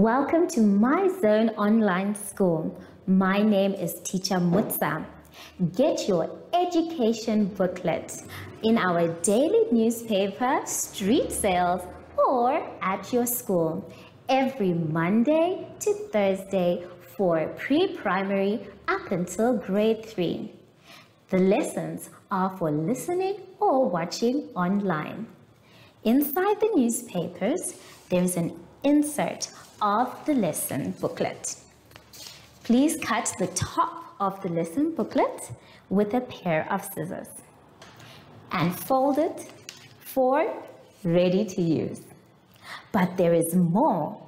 Welcome to My Zone Online School. My name is Teacher Mutsa. Get your education booklet in our daily newspaper, street sales, or at your school every Monday to Thursday for pre-primary up until grade 3. The lessons are for listening or watching online. Inside the newspapers, there's an insert of the lesson booklet. Please cut the top of the lesson booklet with a pair of scissors and fold it for ready to use. But there is more.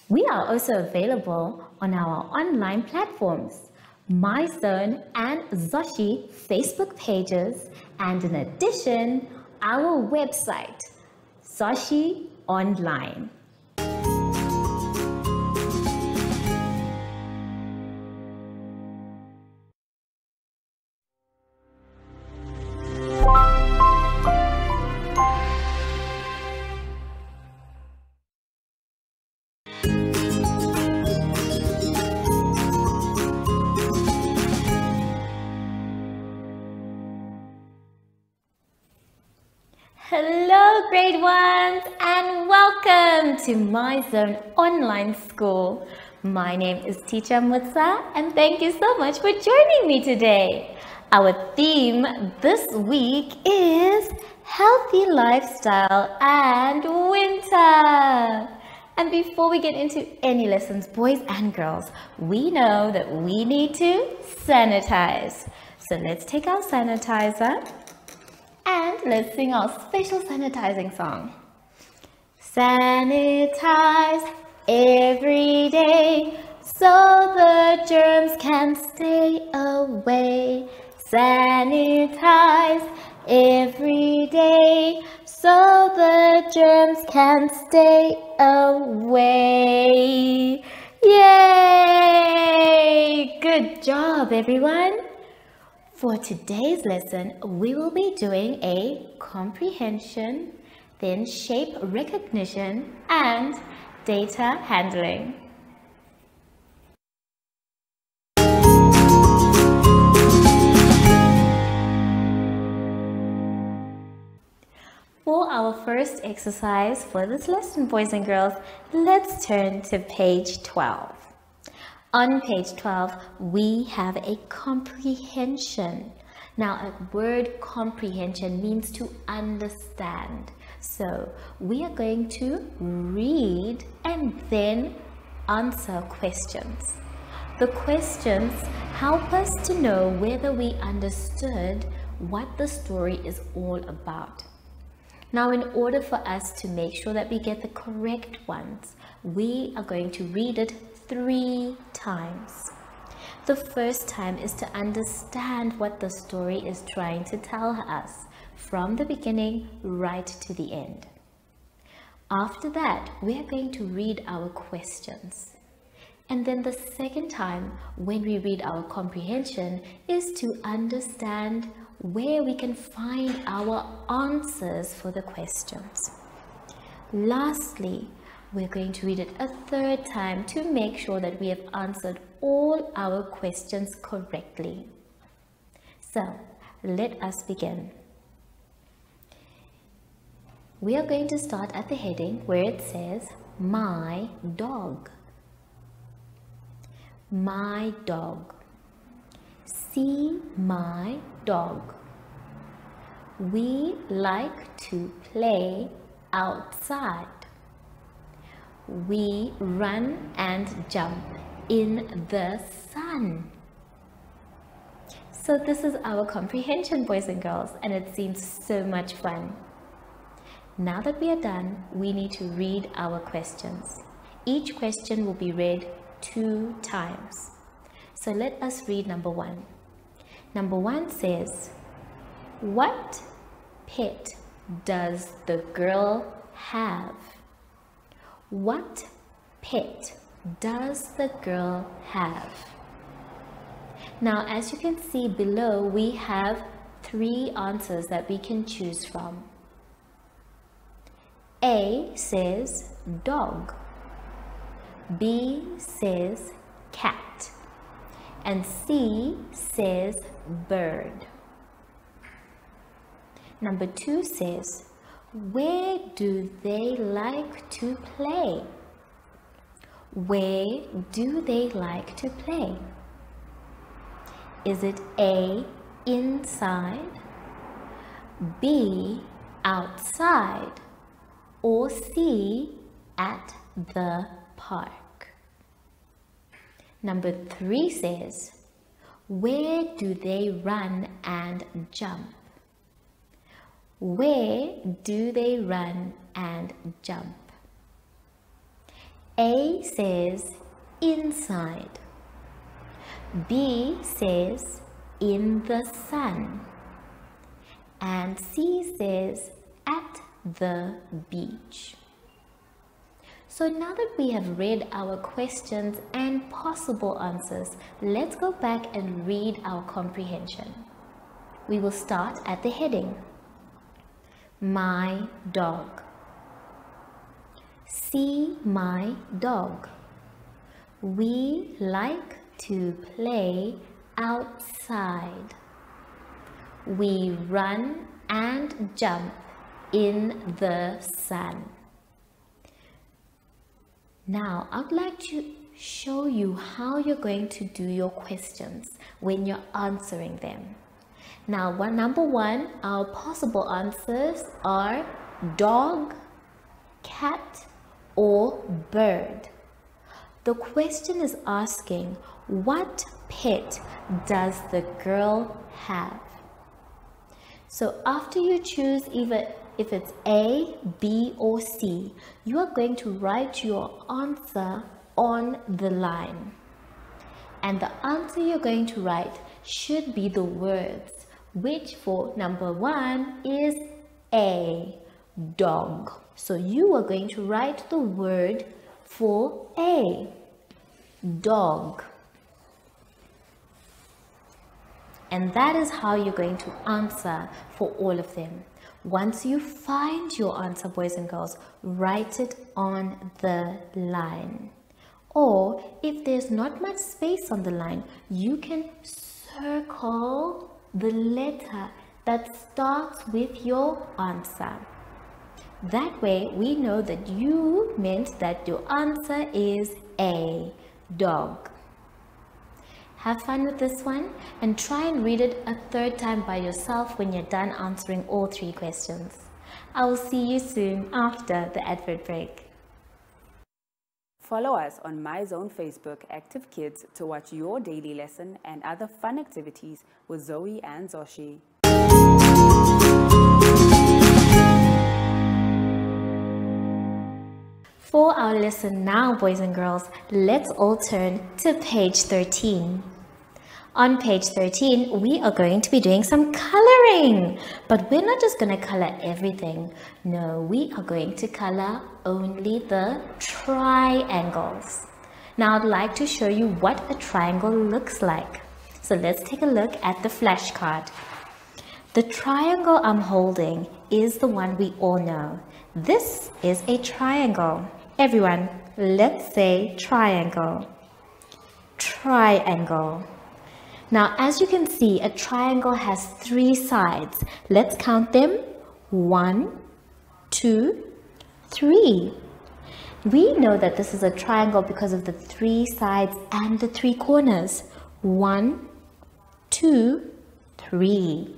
We are also available on our online platforms, MyZone and Zoshi Facebook pages, and in addition, our website, Zoshi Online. Hello grade 1s and welcome to My Zone Online School. My name is Teacher Mutsa and thank you so much for joining me today. Our theme this week is healthy lifestyle and winter. And before we get into any lessons, boys and girls, we know that we need to sanitize. So let's take our sanitizer and let's sing our special sanitizing song. Sanitize every day so the germs can stay away. Sanitize every day so the germs can stay away. Yay! Good job, everyone. For today's lesson, we will be doing a comprehension, then shape recognition, and data handling. For our first exercise for this lesson, boys and girls, let's turn to page 12. On page 12, we have a comprehension. Now, a word comprehension means to understand. So, we are going to read and then answer questions. The questions help us to know whether we understood what the story is all about. Now, in order for us to make sure that we get the correct ones, we are going to read it 3 times. The first time is to understand what the story is trying to tell us from the beginning right to the end. After that, we are going to read our questions. And then the second time, when we read our comprehension, is to understand where we can find our answers for the questions. Lastly, we're going to read it a 3rd time to make sure that we have answered all our questions correctly. So, let us begin. We are going to start at the heading where it says, My dog. My dog. See my dog. We like to play outside. We run and jump in the sun. So this is our comprehension, boys and girls, and it seems so much fun. Now that we are done, we need to read our questions. Each question will be read 2 times. So let us read number 1. Number 1 says, What pet does the girl have? What pet does the girl have? Now, as you can see below, we have 3 answers that we can choose from. A says dog. B says cat. And C says bird. Number 2 says, where do they like to play? Where do they like to play? Is it A, inside, B, outside, or C, at the park? Number 3 says, where do they run and jump? Where do they run and jump? A says inside. B says in the sun. And C says at the beach. So now that we have read our questions and possible answers, let's go back and read our comprehension. We will start at the heading. My dog. See my dog. We like to play outside. We run and jump in the sun. Now, I'd like to show you how you're going to do your questions when you're answering them. Now, number 1, our possible answers are dog, cat, or bird. The question is asking, what pet does the girl have? So after you choose either if it's A, B, or C, you are going to write your answer on the line. And the answer you're going to write should be the words, which for number 1 is A, dog. So you are going to write the word for A, dog. And that is how you're going to answer for all of them. Once you find your answer, boys and girls, write it on the line. Or if there's not much space on the line, you can circle the letter that starts with your answer. That way we know that you meant that your answer is A, dog. Have fun with this one and try and read it a 3rd time by yourself when you're done answering all 3 questions. I will see you soon after the advert break. Follow us on MyZone Facebook Active Kids to watch your daily lesson and other fun activities with Zoe and Zoshi. For our lesson now, boys and girls, let's all turn to page 13. On page 13, we are going to be doing some coloring, but we're not just going to color everything. No, we are going to color only the triangles. Now I'd like to show you what a triangle looks like. So let's take a look at the flashcard. The triangle I'm holding is the one we all know. This is a triangle. Everyone, let's say triangle. Triangle. Now, as you can see, a triangle has 3 sides. Let's count them. 1, 2, 3. We know that this is a triangle because of the 3 sides and the 3 corners. 1, 2, 3.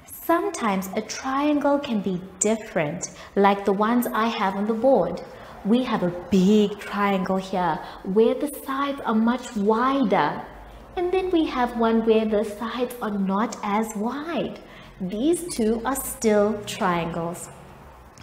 Sometimes a triangle can be different, like the ones I have on the board. We have a big triangle here where the sides are much wider. And then we have one where the sides are not as wide. These 2 are still triangles.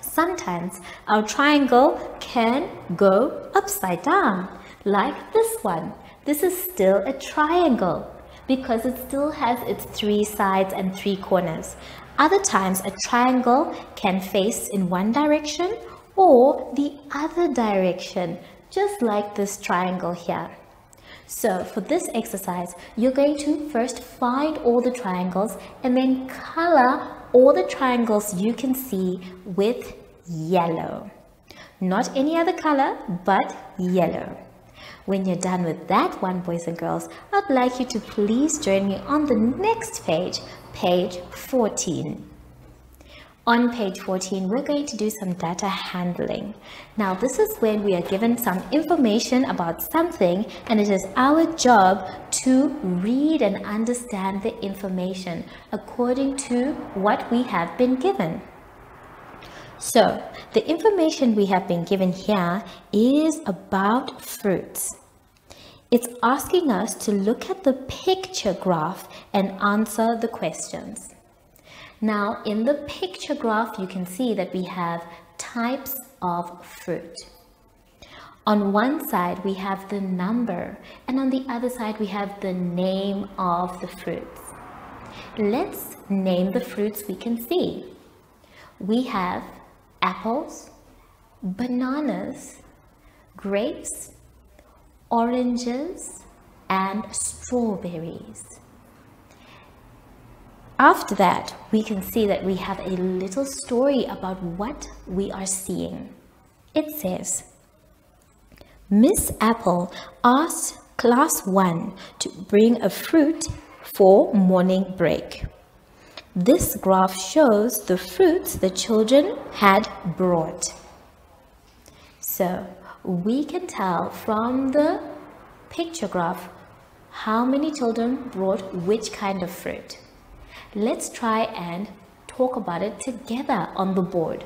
Sometimes our triangle can go upside down, like this one. This is still a triangle because it still has its 3 sides and 3 corners. Other times a triangle can face in one direction or the other direction, just like this triangle here. So for this exercise, you're going to first find all the triangles and then color all the triangles you can see with yellow. Not any other color, but yellow. When you're done with that one, boys and girls, I'd like you to please join me on the next page, page 14. On page 14, we're going to do some data handling. Now, this is when we are given some information about something, and it is our job to read and understand the information according to what we have been given. So, the information we have been given here is about fruits. It's asking us to look at the picture graph and answer the questions. Now, in the picture graph, you can see that we have types of fruit. On one side, we have the number, and on the other side, we have the name of the fruits. Let's name the fruits we can see. We have apples, bananas, grapes, oranges, and strawberries. After that, we can see that we have a little story about what we are seeing. It says, Miss Apple asked Class 1 to bring a fruit for morning break. This graph shows the fruits the children had brought. So, we can tell from the picture graph how many children brought which kind of fruit. Let's try and talk about it together on the board.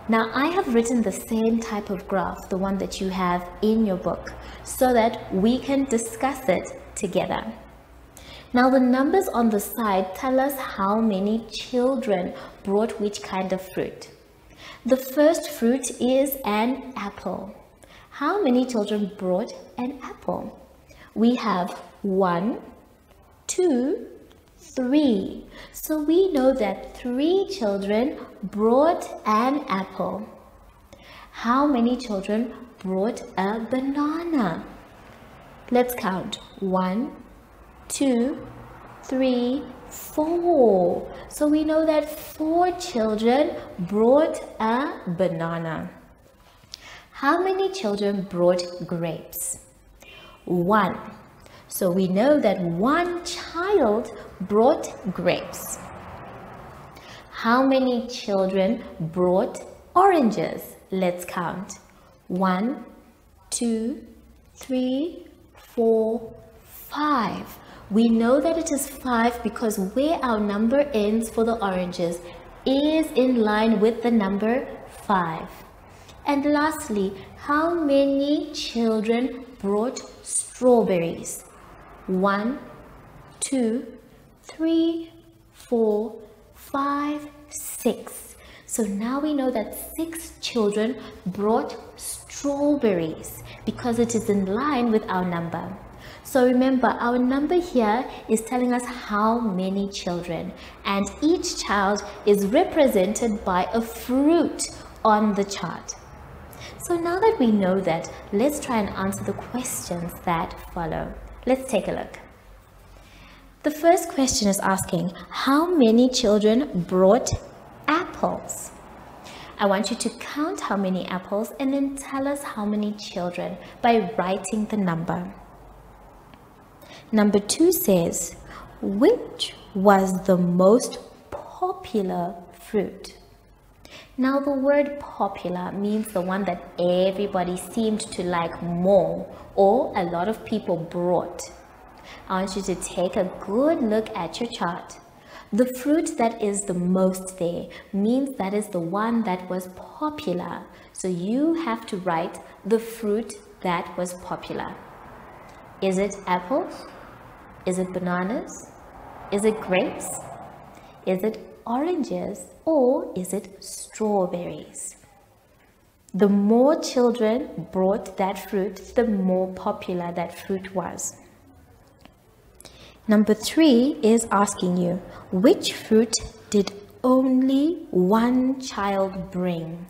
Now, I have written the same type of graph, the one that you have in your book, so that we can discuss it together. Now, the numbers on the side tell us how many children brought which kind of fruit. The first fruit is an apple. How many children brought an apple? We have 1, 2, 3. So we know that 3 children brought an apple. How many children brought a banana? Let's count. 1, 2, 3, 4. So we know that 4 children brought a banana. How many children brought grapes? 1. So we know that 1 child brought grapes. How many children brought oranges? Let's count. 1, 2, 3, 4, 5. We know that it is 5 because where our number ends for the oranges is in line with the number 5. And lastly, how many children brought strawberries? 1, 2, 3, 4, 5, 6. So now we know that 6 children brought strawberries because it is in line with our number. So remember, our number here is telling us how many children, and each child is represented by a fruit on the chart. So now that we know that, let's try and answer the questions that follow. Let's take a look. The first question is asking, how many children brought apples? I want you to count how many apples and then tell us how many children by writing the number. Number 2 says, which was the most popular fruit? Now the word popular means the one that everybody seemed to like more, or a lot of people brought. I want you to take a good look at your chart. The fruit that is the most there means that is the one that was popular. So you have to write the fruit that was popular. Is it apples? Is it bananas? Is it grapes? Is it oranges? Or is it strawberries? The more children brought that fruit, the more popular that fruit was. Number 3 is asking you, which fruit did only 1 child bring?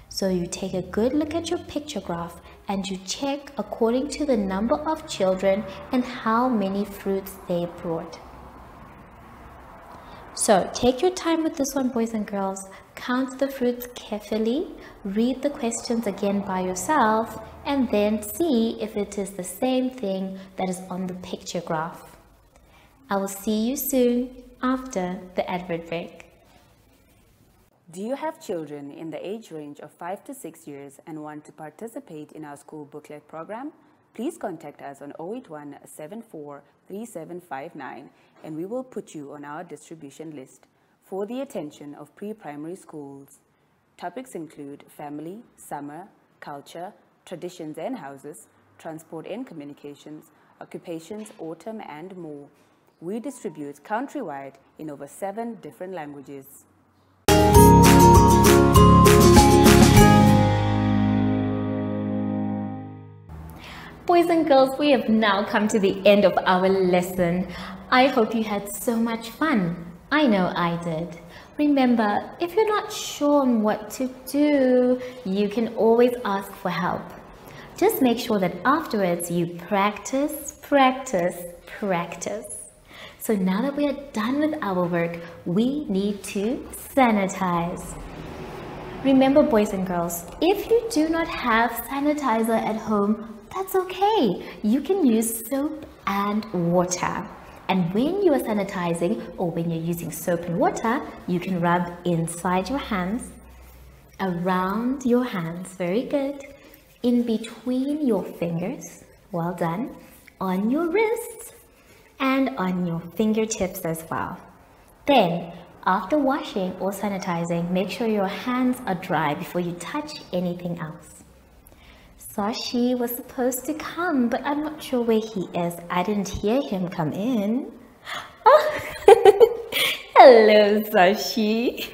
So you take a good look at your picture graph and you check according to the number of children and how many fruits they brought. So take your time with this one, boys and girls. Count the fruits carefully, read the questions again by yourself, and then see if it is the same thing that is on the picture graph. I will see you soon after the advert break. Do you have children in the age range of 5 to 6 years and want to participate in our school booklet program? Please contact us on 081 74 3759 and we will put you on our distribution list for the attention of pre-primary schools. Topics include family, summer, culture, traditions and houses, transport and communications, occupations, autumn and more. We distribute countrywide in over 7 different languages. Boys and girls, we have now come to the end of our lesson. I hope you had so much fun. I know I did. Remember, if you're not sure on what to do, you can always ask for help. Just make sure that afterwards you practice, practice, practice. So now that we are done with our work, we need to sanitize. Remember, boys and girls, if you do not have sanitizer at home, that's okay. You can use soap and water. And when you are sanitizing or when you're using soap and water, you can rub inside your hands, around your hands, very good, in between your fingers, well done, on your wrists and on your fingertips as well. Then, after washing or sanitizing, make sure your hands are dry before you touch anything else. Sashi was supposed to come, but I'm not sure where he is. I didn't hear him come in. Oh, hello, Sashi.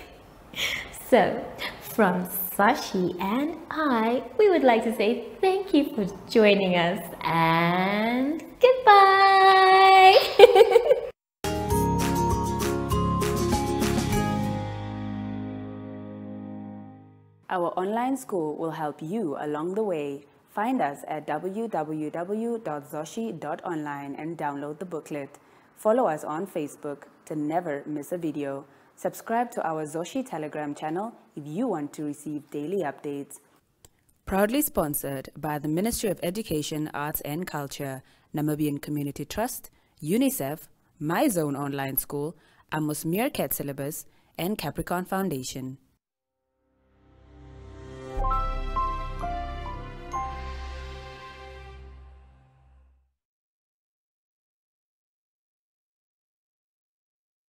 So, from Sashi and I, we would like to say thank you for joining us and goodbye. Our online school will help you along the way. Find us at www.zoshi.online and download the booklet. Follow us on Facebook to never miss a video. Subscribe to our Zoshi Telegram channel if you want to receive daily updates. Proudly sponsored by the Ministry of Education, Arts and Culture, Namibian Community Trust, UNICEF, My Zone Online School, Amos Meerkat Syllabus, and Capricorn Foundation.